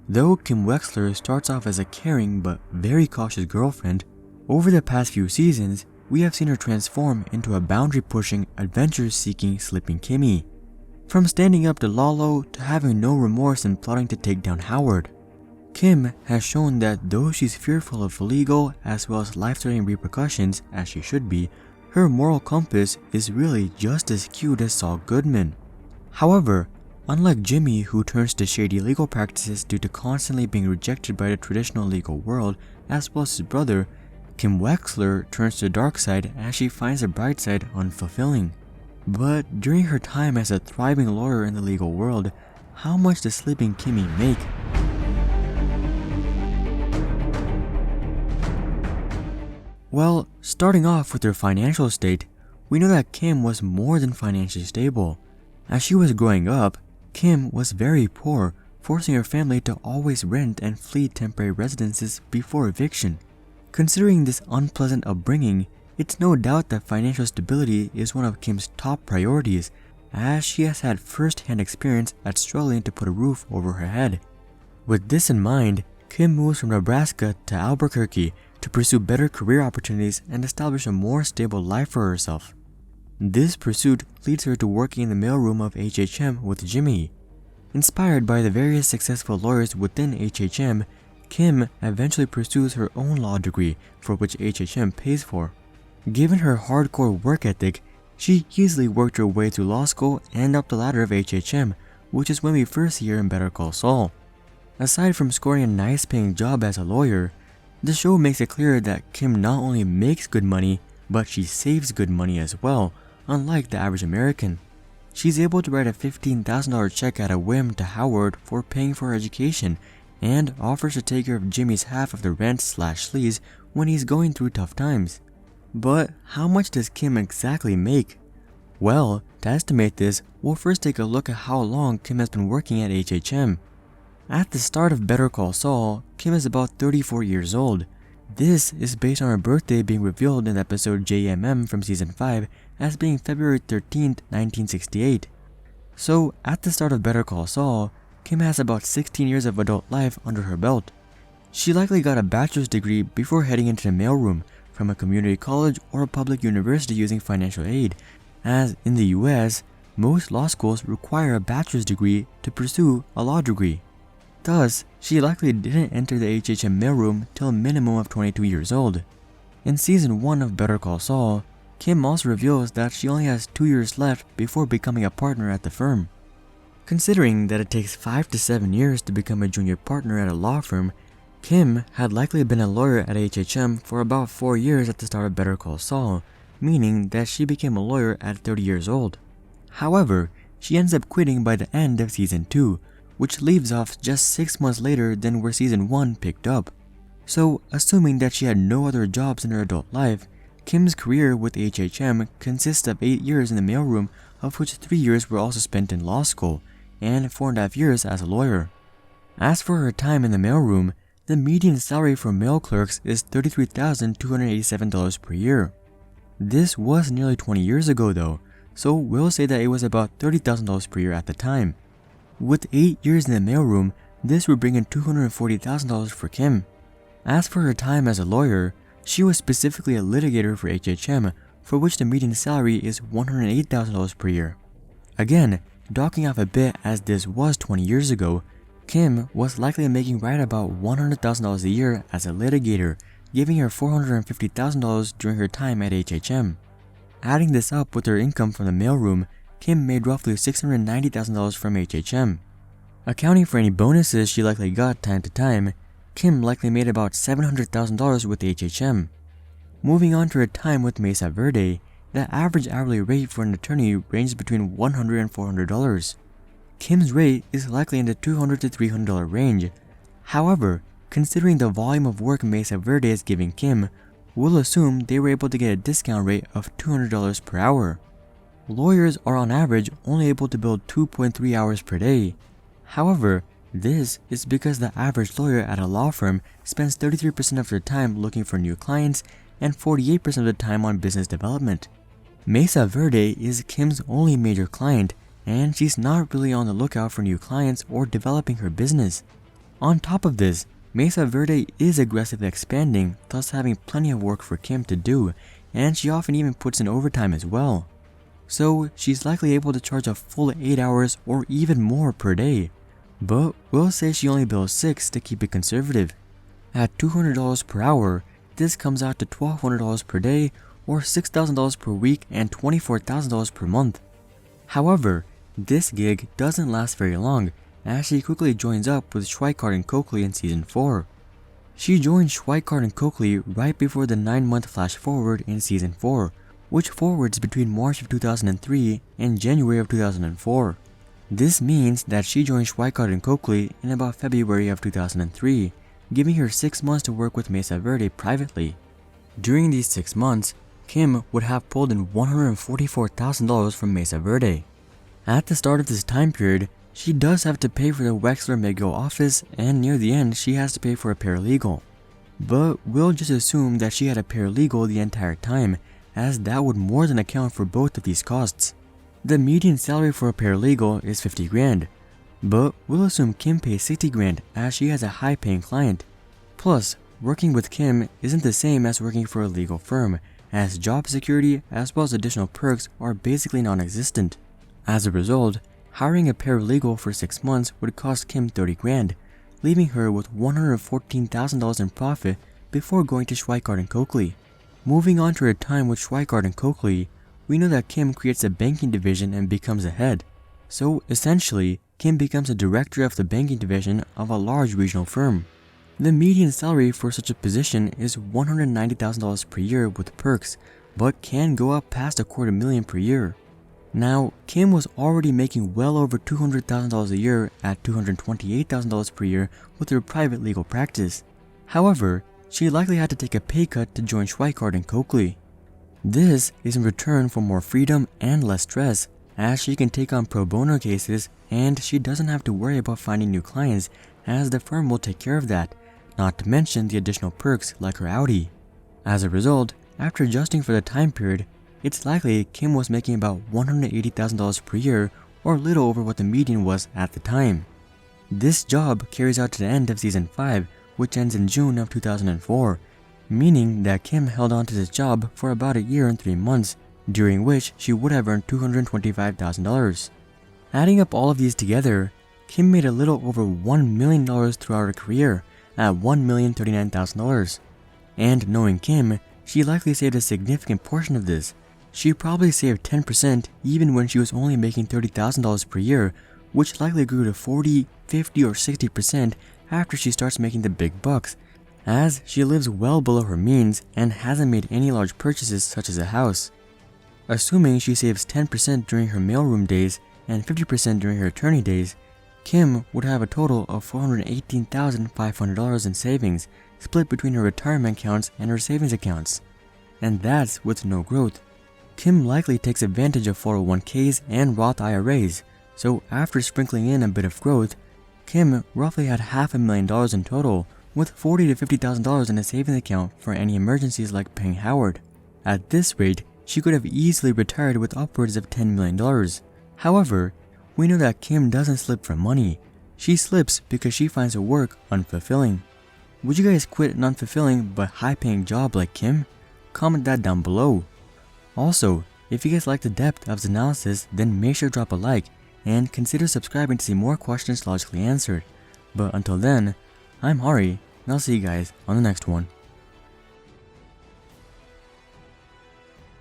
Though Kim Wexler starts off as a caring but very cautious girlfriend, over the past few seasons, we have seen her transform into a boundary-pushing, adventure-seeking Slippin Kimmy. From standing up to Lalo to having no remorse in plotting to take down Howard. Kim has shown that though she's fearful of legal as well as life-threatening repercussions, as she should be, her moral compass is really just as skewed as Saul Goodman. However, unlike Jimmy, who turns to shady legal practices due to constantly being rejected by the traditional legal world, as well as his brother, Kim Wexler turns to the dark side as she finds the bright side unfulfilling. But during her time as a thriving lawyer in the legal world, how much does Slippin Kimmy make? Well, starting off with her financial state, we know that Kim was more than financially stable. As she was growing up, Kim was very poor, forcing her family to always rent and flee temporary residences before eviction. Considering this unpleasant upbringing, it's no doubt that financial stability is one of Kim's top priorities, as she has had first-hand experience at struggling to put a roof over her head. With this in mind, Kim moves from Nebraska to Albuquerque to pursue better career opportunities and establish a more stable life for herself. This pursuit leads her to working in the mailroom of HHM with Jimmy. Inspired by the various successful lawyers within HHM, Kim eventually pursues her own law degree, for which HHM pays for. Given her hardcore work ethic, she easily worked her way through law school and up the ladder of HHM, which is when we first see her in Better Call Saul. Aside from scoring a nice paying job as a lawyer, the show makes it clear that Kim not only makes good money, but she saves good money as well, unlike the average American. She's able to write a $15,000 check at a whim to Howard for paying for her education, and offers to take care of Jimmy's half of the rent/lease when he's going through tough times. But how much does Kim exactly make? Well, to estimate this, we'll first take a look at how long Kim has been working at HHM. At the start of Better Call Saul, Kim is about 34 years old. This is based on her birthday being revealed in the episode JMM from Season 5 as being February 13th, 1968. So, at the start of Better Call Saul, Kim has about 16 years of adult life under her belt. She likely got a bachelor's degree before heading into the mailroom from a community college or a public university using financial aid, as in the US, most law schools require a bachelor's degree to pursue a law degree. Thus, she likely didn't enter the HHM mailroom till a minimum of 22 years old. In Season 1 of Better Call Saul, Kim also reveals that she only has 2 years left before becoming a partner at the firm. Considering that it takes 5 to 7 years to become a junior partner at a law firm, Kim had likely been a lawyer at HHM for about 4 years at the start of Better Call Saul, meaning that she became a lawyer at 30 years old. However, she ends up quitting by the end of Season 2, which leaves off just 6 months later than where Season 1 picked up. So, assuming that she had no other jobs in her adult life, Kim's career with HHM consists of 8 years in the mailroom, of which 3 years were also spent in law school, and 4.5 years as a lawyer. As for her time in the mailroom, the median salary for mail clerks is $33,287 per year. This was nearly 20 years ago though, so we'll say that it was about $30,000 per year at the time. With 8 years in the mailroom, this would bring in $240,000 for Kim. As for her time as a lawyer, she was specifically a litigator for HHM, for which the median salary is $108,000 per year. Again, docking off a bit as this was 20 years ago, Kim was likely making right about $100,000 a year as a litigator, giving her $450,000 during her time at HHM. Adding this up with her income from the mailroom, Kim made roughly $690,000 from HHM. Accounting for any bonuses she likely got time to time, Kim likely made about $700,000 with HHM. Moving on to her time with Mesa Verde, the average hourly rate for an attorney ranged between $100 and $400. Kim's rate is likely in the $200 to $300 range. However, considering the volume of work Mesa Verde is giving Kim, we'll assume they were able to get a discount rate of $200 per hour. Lawyers are on average only able to bill 2.3 hours per day. However, this is because the average lawyer at a law firm spends 33% of their time looking for new clients and 48% of the time on business development. Mesa Verde is Kim's only major client, and she's not really on the lookout for new clients or developing her business. On top of this, Mesa Verde is aggressively expanding, thus having plenty of work for Kim to do, and she often even puts in overtime as well. So she's likely able to charge a full 8 hours or even more per day. But we'll say she only bills 6 to keep it conservative. At $200 per hour, this comes out to $1,200 per day or $6,000 per week and $24,000 per month. However, this gig doesn't last very long, as she quickly joins up with Schweikart Cokely in Season 4. She joined Schweikart Cokely right before the 9-month flash forward in Season 4, which forwards between March of 2003 and January of 2004. This means that she joined Schweikart Cokely in about February of 2003, giving her 6 months to work with Mesa Verde privately. During these 6 months, Kim would have pulled in $144,000 from Mesa Verde. At the start of this time period, she does have to pay for the Wexler McGill office, and near the end she has to pay for a paralegal. But we'll just assume that she had a paralegal the entire time, as that would more than account for both of these costs. The median salary for a paralegal is $50,000, but we'll assume Kim pays $60,000 as she has a high-paying client. Plus, working with Kim isn't the same as working for a legal firm, as job security as well as additional perks are basically non-existent. As a result, hiring a paralegal for 6 months would cost Kim $30,000, leaving her with $114,000 in profit before going to Schweikart Cokely. Moving on to her time with Schweikart Cokely, we know that Kim creates a banking division and becomes a head. So essentially, Kim becomes a director of the banking division of a large regional firm. The median salary for such a position is $190,000 per year with perks, but can go up past $250,000 per year. Now, Kim was already making well over $200,000 a year at $228,000 per year with her private legal practice. However, she likely had to take a pay cut to join Schweikart Cokely. This is in return for more freedom and less stress, as she can take on pro bono cases and she doesn't have to worry about finding new clients, as the firm will take care of that, not to mention the additional perks like her Audi. As a result, after adjusting for the time period, it's likely Kim was making about $180,000 per year, or a little over what the median was at the time. This job carries out to the end of Season 5, which ends in June of 2004, meaning that Kim held on to this job for about a year and 3 months, during which she would have earned $225,000. Adding up all of these together, Kim made a little over $1 million throughout her career, at $1,039,000. And knowing Kim, she likely saved a significant portion of this. She probably saved 10% even when she was only making $30,000 per year, which likely grew to 40, 50, or 60% after she starts making the big bucks, as she lives well below her means and hasn't made any large purchases such as a house. Assuming she saves 10% during her mailroom days and 50% during her attorney days, Kim would have a total of $418,500 in savings, split between her retirement accounts and her savings accounts. And that's with no growth. Kim likely takes advantage of 401ks and Roth IRAs, so after sprinkling in a bit of growth, Kim roughly had $500,000 in total, with $40,000 to $50,000 in a savings account for any emergencies like paying Howard. At this rate, she could have easily retired with upwards of $10 million. However, we know that Kim doesn't slip for money. She slips because she finds her work unfulfilling. Would you guys quit an unfulfilling but high-paying job like Kim? Comment that down below. Also, if you guys like the depth of this analysis, then make sure to drop a like and consider subscribing to see more questions logically answered. But until then, I'm Hari, and I'll see you guys on the next one.